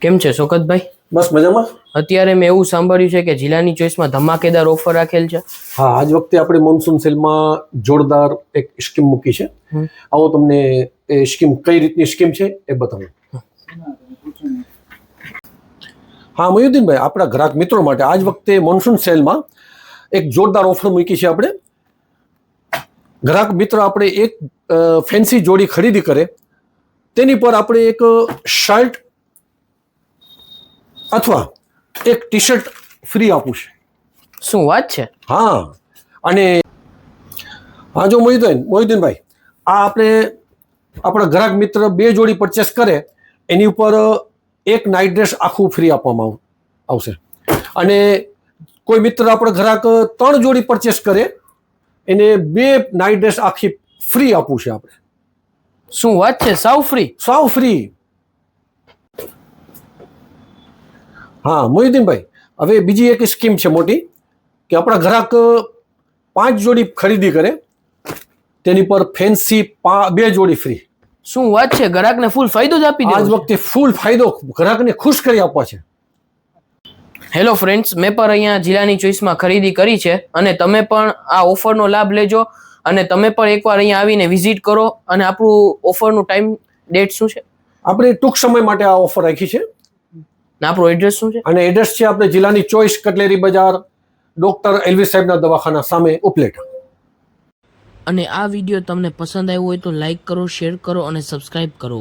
કેમ છે શોકતભાઈ? બસ મજામાં. અત્યારે મેં એવું સાંભળ્યું છે કે જિલ્લાની ચોઈસમાં ધમાકેદાર ઓફર રાખેલ છે. હા, આજ વખતે આપણે મોન્સૂન સેલમાં જોરદાર એક સ્કીમ મૂકી છે. આવો તમને એ સ્કીમ કઈ રીતની સ્કીમ છે એ બતાવું. હા મયુદ્દીનભાઈ, આપણા ગ્રાહક મિત્રો માટે આજ વખતે મોન્સૂન સેલમાં એક જોરદાર ઓફર મૂકી છે આપણે. ગ્રાહક મિત્ર આપણે એક ફેન્સી જોડી ખરીદી કરે તેની પર આપણે એક શર્ટ અથવા એક ટી શર્ટ ફ્રી આપવું છે. શું વાત છે? હા, અને હા જો મોહિદ્દીનભાઈ, આ આપણે આપણા ગ્રાહક મિત્ર 2 જોડી પરચેસ કરે એની ઉપર એક નાઇટ ડ્રેસ આખું ફ્રી આપવામાં આવશે. અને કોઈ મિત્ર આપણો ગ્રાહક 3 જોડી પરચેસ કરે એને 2 નાઇટ ડ્રેસ આખી ફ્રી આપવું છે આપણે. શું વાત છે? સાવ ફ્રી? સાવ ફ્રી. હા મોહિદ્દીનભાઈ, હવે બીજી એક સ્કીમ છે મોટી કે આપણા ગ્રાહક 5 જોડી ખરીદી કરે તેની પર ફેન્સી 2 જોડી ફ્રી. શું વાત છે? ગ્રાહકને ફૂલ ફાયદો જ આપી આજ દેવો છે. વખતે ફૂલ ફાયદો ગ્રાહકને ખુશ કરી આપવા છે. હેલો ફ્રેન્ડ્સ, મેં પણ અહીંયા જિલ્લાની ચોઈસમાં ખરીદી કરી છે અને તમે પણ આ ઓફરનો લાભ લેજો અને તમે પણ એકવાર અહીંયા આવીને વિઝિટ કરો. અને આપણું ઓફરનું ટાઈમ ડેટ શું છે? આપણે ટૂંક સમય માટે આ ઓફર રાખી છે. ને આપણું એડ્રેસ શું છે? અને એડ્રેસ છે આપણે જિલ્લાની ચોઈસ, કટલેરી બજાર, ડોક્ટર એલવી સાહેબના દવાખાના સામે, ઉપલેટા. અને આ વિડીયો તમને પસંદ આવ્યો હોય તો લાઈક કરો, શેર કરો અને સબસ્ક્રાઇબ કરો.